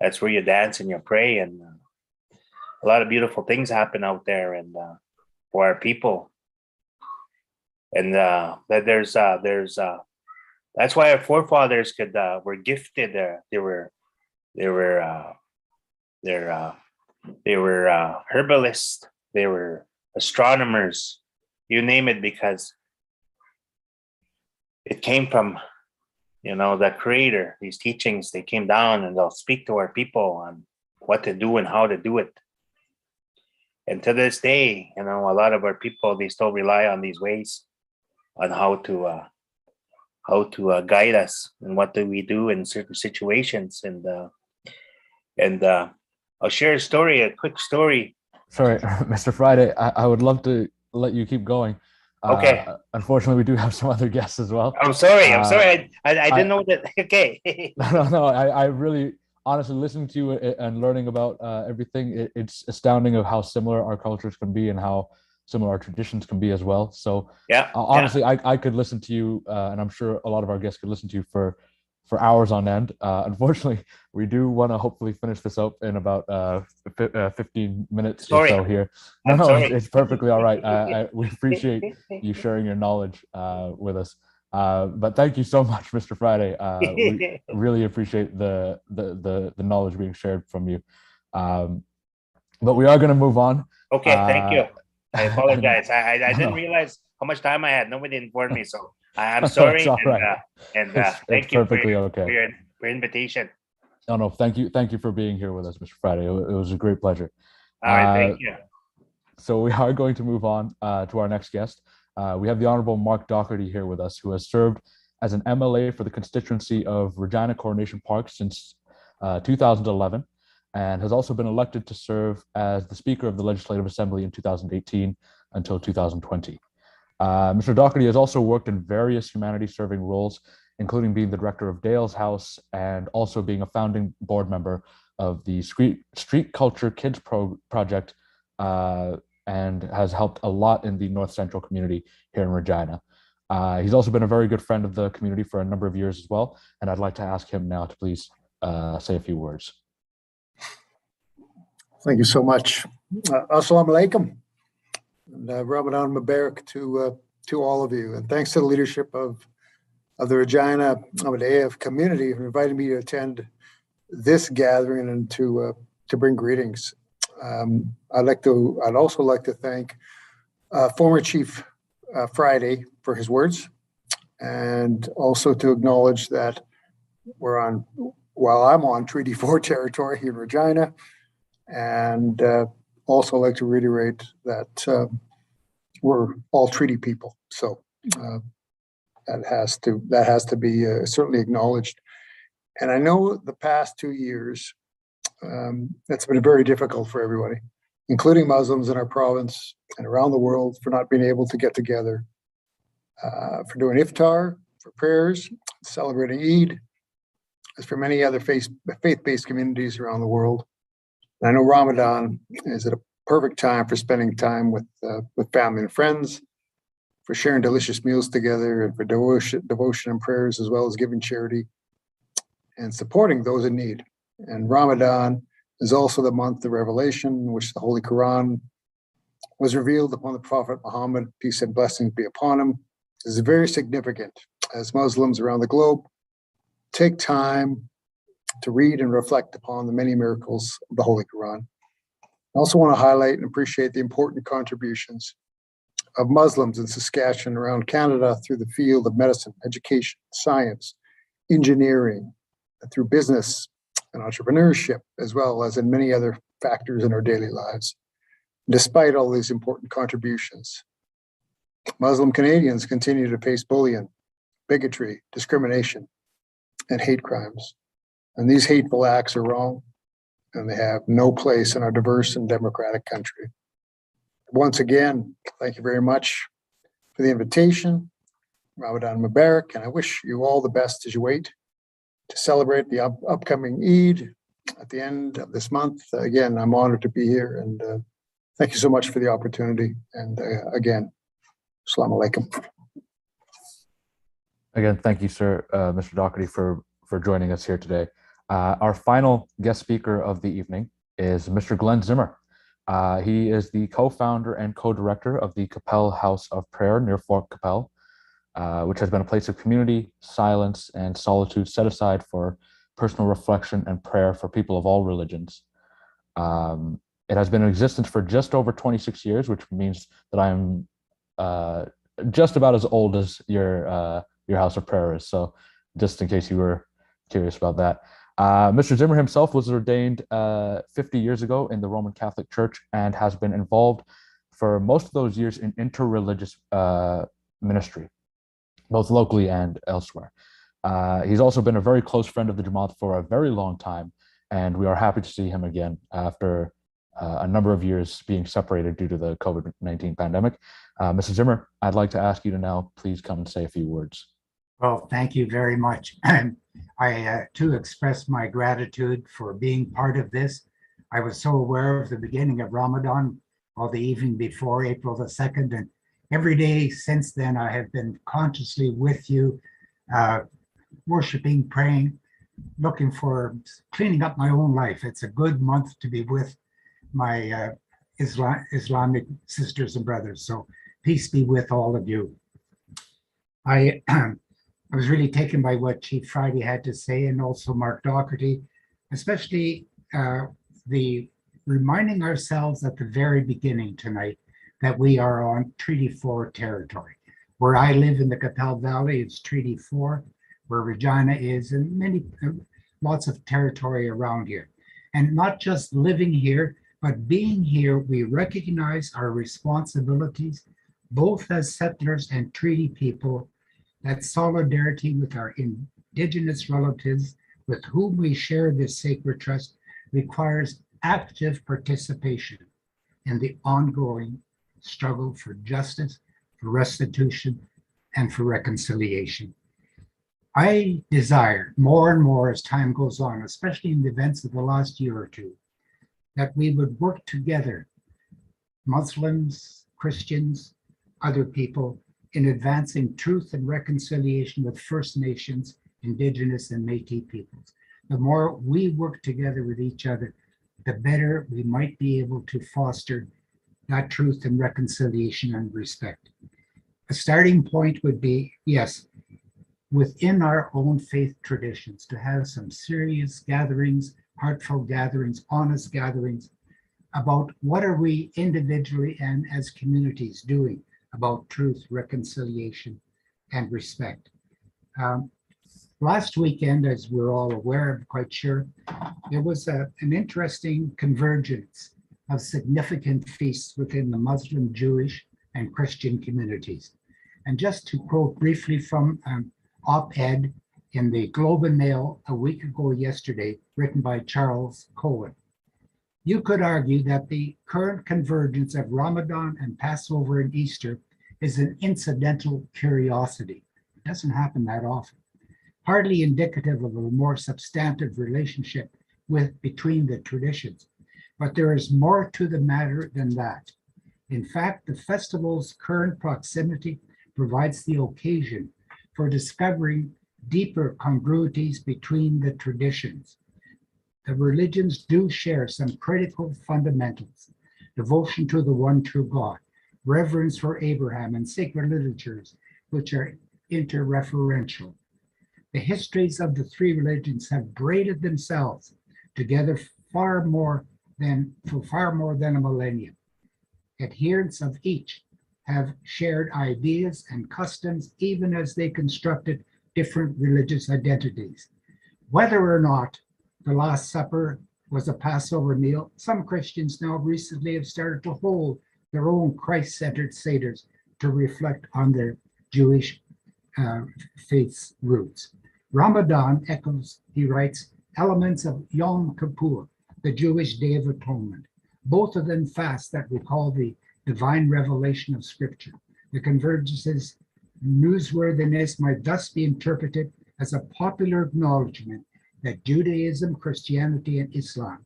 that's where you dance and you pray. And a lot of beautiful things happen out there, and for our people. And that's why our forefathers were gifted. They were herbalists. They were astronomers, you name it, because it came from the Creator. These teachings, they came down and they'll speak to our people on what to do and how to do it. And to this day, a lot of our people, they still rely on these ways on how to guide us and what do we do in certain situations. And I'll share a quick story. Sorry, Mr. Friday, I would love to let you keep going. Okay. Unfortunately, we do have some other guests as well. I'm sorry. I didn't know that. Okay. No. I really, honestly, listening to you and learning about everything, it's astounding of how similar our cultures can be and how similar our traditions can be as well. So yeah, honestly, I could listen to you, and I'm sure a lot of our guests could listen to you for hours on end. Unfortunately, we do want to hopefully finish this up in about 15 minutes or so here. No, it's perfectly all right. We appreciate you sharing your knowledge with us. But thank you so much, Mr. Friday. We really appreciate the knowledge being shared from you. But we are going to move on. Okay, thank you. I apologize. I didn't realize how much time I had. Nobody informed me, so I'm sorry. It's all right. Thank you perfectly for your invitation. No, thank you for being here with us, Mr. Friday. It was a great pleasure. All right, thank you. So we are going to move on to our next guest. We have the Honorable Mark Doherty here with us, who has served as an MLA for the constituency of Regina Coronation Park since 2011, and has also been elected to serve as the Speaker of the Legislative Assembly in 2018 until 2020. Mr. Doherty has also worked in various humanity-serving roles, including being the director of Dale's House and also being a founding board member of the Street Culture Kids Project, and has helped a lot in the North Central community here in Regina. He's also been a very good friend of the community for a number of years as well, and I'd like to ask him now to please say a few words. Thank you so much. Assalamu alaikum. And Ramadan Mubarak to all of you. And thanks to the leadership of the Regina AF community for inviting me to attend this gathering and to bring greetings. I'd also like to thank former Chief Friday for his words, and also to acknowledge that while I'm on Treaty 4 territory here in Regina, and also like to reiterate that we're all treaty people. So that has to be certainly acknowledged. And I know the past 2 years, it's been very difficult for everybody, including Muslims in our province and around the world, for not being able to get together, for doing iftar, for prayers, celebrating Eid, as for many other faith-based communities around the world. And I know Ramadan is at a perfect time for spending time with family and friends, for sharing delicious meals together, and for devotion and prayers, as well as giving charity and supporting those in need. And Ramadan is also the month of revelation, in which the Holy Quran was revealed upon the Prophet Muhammad, peace and blessings be upon him. This is very significant as Muslims around the globe take time to read and reflect upon the many miracles of the Holy Quran. I also want to highlight and appreciate the important contributions of Muslims in Saskatchewan around Canada through the field of medicine, education, science, engineering, through business and entrepreneurship, as well as in many other factors in our daily lives. Despite all these important contributions, Muslim Canadians continue to face bullying, bigotry, discrimination, and hate crimes. And these hateful acts are wrong, and they have no place in our diverse and democratic country. Once again, thank you very much for the invitation. Ramadan Mubarak, and I wish you all the best as you wait to celebrate the upcoming Eid at the end of this month. Again, I'm honored to be here, and thank you so much for the opportunity. And again, Assalamu alaikum. Again, thank you, sir, Mr. Doherty, for joining us here today. Our final guest speaker of the evening is Mr. Glenn Zimmer. He is the co-founder and co-director of the Capel House of Prayer near Fort Capel, which has been a place of community, silence, and solitude set aside for personal reflection and prayer for people of all religions. It has been in existence for just over 26 years, which means that I am just about as old as your house of prayer is. So just in case you were curious about that. Mr. Zimmer himself was ordained 50 years ago in the Roman Catholic Church and has been involved for most of those years in interreligious ministry, both locally and elsewhere. He's also been a very close friend of the Jamaat for a very long time, and we are happy to see him again after a number of years being separated due to the COVID-19 pandemic. Mr. Zimmer, I'd like to ask you to now please come and say a few words. Well, thank you very much. And I too express my gratitude for being part of this. I was so aware of the beginning of Ramadan, or the evening before April the 2nd, and every day since then I have been consciously with you, worshiping, praying, looking for cleaning up my own life. It's a good month to be with my Islamic sisters and brothers. So peace be with all of you. I was really taken by what Chief Friday had to say, and also Mark Doherty, especially the reminding ourselves at the very beginning tonight that we are on Treaty 4 territory. Where I live in the Capel Valley, it's Treaty 4, where Regina is, and lots of territory around here. And not just living here, but being here, we recognize our responsibilities, both as settlers and treaty people, that solidarity with our Indigenous relatives with whom we share this sacred trust requires active participation in the ongoing struggle for justice, for restitution, and for reconciliation. I desire more and more as time goes on, especially in the events of the last year or two, that we would work together, Muslims, Christians, other people, in advancing truth and reconciliation with First Nations, Indigenous, and Métis peoples. The more we work together with each other, the better we might be able to foster that truth and reconciliation and respect. A starting point would be, yes, within our own faith traditions, to have some serious gatherings, heartfelt gatherings, honest gatherings about what are we individually and as communities doing about truth, reconciliation, and respect. Last weekend, as we're all aware, I'm quite sure, there was an interesting convergence of significant feasts within the Muslim, Jewish, and Christian communities. And just to quote briefly from an op-ed in the Globe and Mail a week ago yesterday, written by Charles Cohen, you could argue that the current convergence of Ramadan and Passover and Easter is an incidental curiosity. It doesn't happen that often. Hardly indicative of a more substantive relationship between the traditions. But there is more to the matter than that. In fact, the festival's current proximity provides the occasion for discovering deeper congruities between the traditions. The religions do share some critical fundamentals: devotion to the one true God, reverence for Abraham, and sacred literatures, which are interreferential. The histories of the three religions have braided themselves together for far more than a millennium. Adherents of each have shared ideas and customs, even as they constructed different religious identities. Whether or not the Last Supper was a Passover meal, some Christians now recently have started to hold their own Christ-centered seders to reflect on their Jewish faith's roots. Ramadan echoes, he writes, elements of Yom Kippur, the Jewish Day of Atonement, both of them fasts that recall the divine revelation of Scripture. The convergence's newsworthiness might thus be interpreted as a popular acknowledgement that Judaism, Christianity, and Islam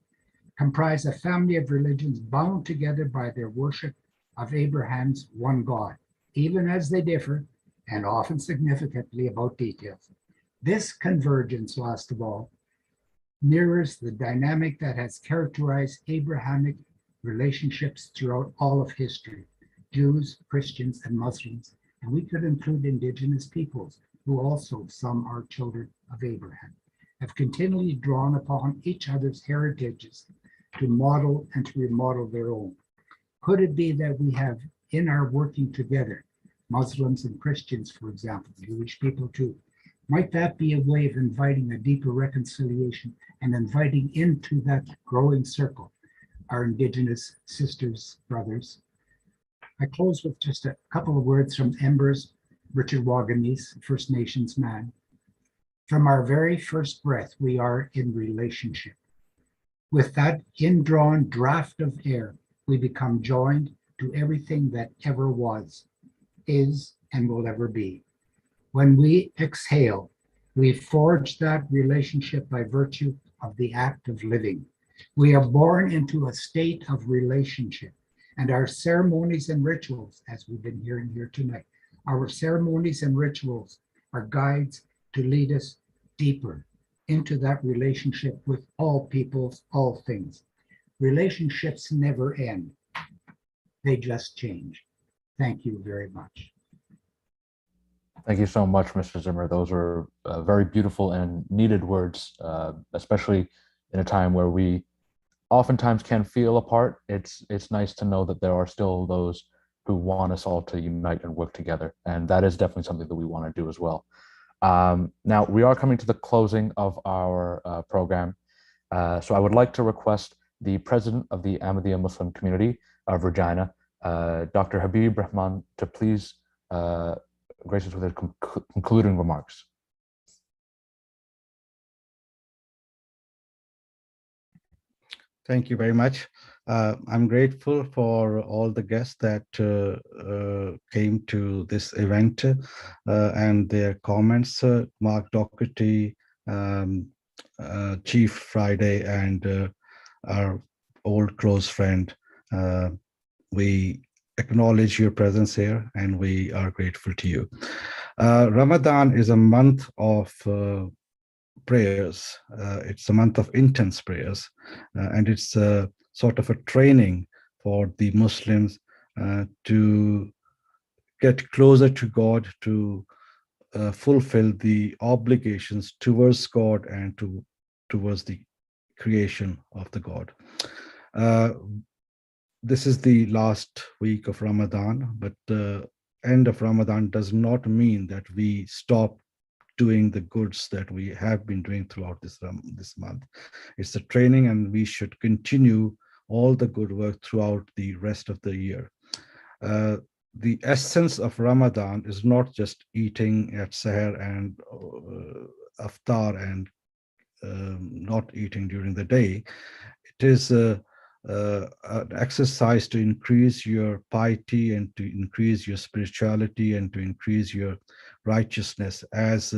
comprise a family of religions bound together by their worship of Abraham's one God, even as they differ, and often significantly, about details. This convergence, last of all, mirrors the dynamic that has characterized Abrahamic relationships throughout all of history, Jews, Christians, and Muslims, and we could include indigenous peoples, who also, some are children of Abraham, have continually drawn upon each other's heritages to model and to remodel their own. Could it be that we have, in our working together, Muslims and Christians, for example, Jewish people too, might that be a way of inviting a deeper reconciliation and inviting into that growing circle our indigenous sisters, brothers? I close with just a couple of words from Embers, Richard Waganese, First Nations man. From our very first breath, we are in relationship. With that indrawn draft of air, we become joined to everything that ever was, is, and will ever be. When we exhale, we forge that relationship by virtue of the act of living. We are born into a state of relationship, and our ceremonies and rituals, as we've been hearing here tonight, our ceremonies and rituals are guides to lead us deeper into that relationship with all peoples, all things. Relationships never end. They just change. Thank you very much. Thank you so much, Mr. Zimmer. Those were very beautiful and needed words, especially in a time where we oftentimes can feel apart. It's nice to know that there are still those who want us all to unite and work together. And that is definitely something that we want to do as well. Now, we are coming to the closing of our program. So I would like to request the president of the Ahmadiyya Muslim community of Regina, Dr. Habib Rahman, to please grace us with his concluding remarks. Thank you very much. I'm grateful for all the guests that came to this event and their comments. Mark Doherty, Chief Friday, and our old close friend. We acknowledge your presence here and we are grateful to you. Ramadan is a month of prayers. It's a month of intense prayers, and it's a sort of a training for the Muslims to get closer to God, to fulfill the obligations towards God and towards the creation of the God. This is the last week of Ramadan, but the end of Ramadan does not mean that we stop doing the goods that we have been doing throughout this month. It's a training, and we should continue all the good work throughout the rest of the year. The essence of Ramadan is not just eating at Sahar and Aftar and not eating during the day. It is an exercise to increase your piety and to increase your spirituality and to increase your righteousness, as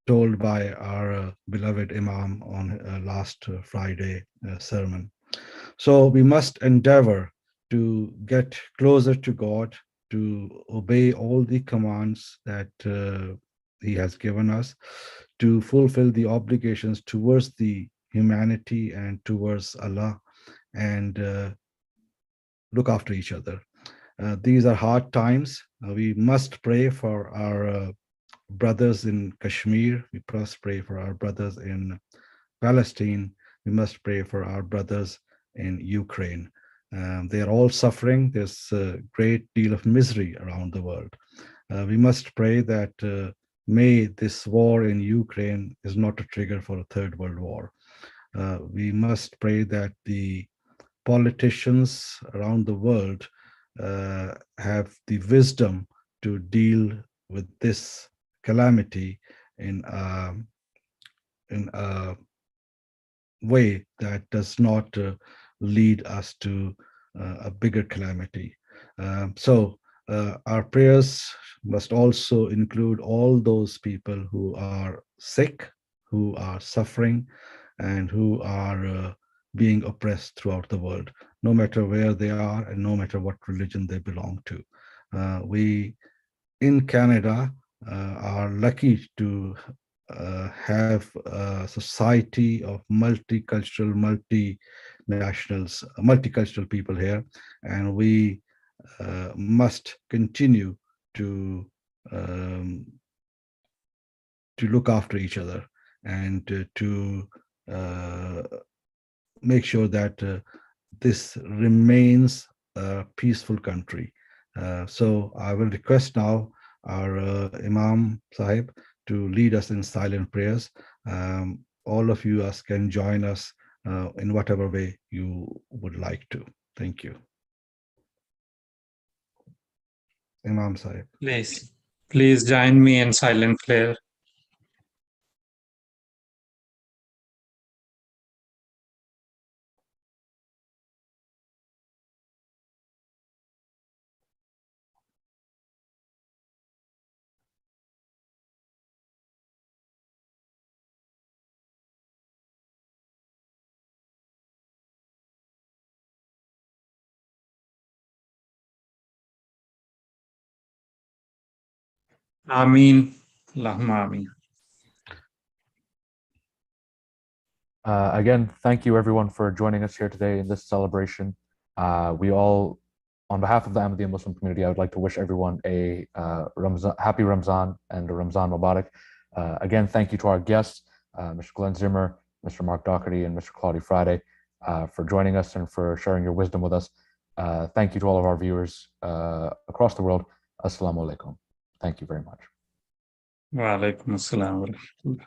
told by our beloved Imam on last Friday sermon. So we must endeavor to get closer to God, to obey all the commands that He has given us, to fulfill the obligations towards the humanity and towards Allah, and look after each other. These are hard times. We must pray for our brothers in Kashmir. We must pray for our brothers in Palestine. We must pray for our brothers in Ukraine. They are all suffering. There's a great deal of misery around the world. We must pray that may this war in Ukraine is not a trigger for a third world war. We must pray that the politicians around the world have the wisdom to deal with this calamity in a way that does not lead us to a bigger calamity. Our prayers must also include all those people who are sick, who are suffering, and who are being oppressed throughout the world, no matter where they are and no matter what religion they belong to. We in Canada are lucky to have a society of multicultural, multicultural people here, and we must continue to look after each other and to make sure that this remains a peaceful country. So I will request now our Imam Sahib to lead us in silent prayers. All of you can join us in whatever way you would like to. Thank you. Imam Sahib. Please join me in silent prayer. Ameen. Allahumma ameen. Again, thank you everyone for joining us here today in this celebration. We all, on behalf of the Ahmadiyya Muslim community, I would like to wish everyone a happy Ramzan and a Ramzan Mubarak. Again, thank you to our guests, Mr. Glenn Zimmer, Mr. Mark Doherty, and Mr. Claudia Friday for joining us and for sharing your wisdom with us. Thank you to all of our viewers across the world. Assalamu alaikum. Thank you very much. Wa alaikum assalam wa rahmatullah.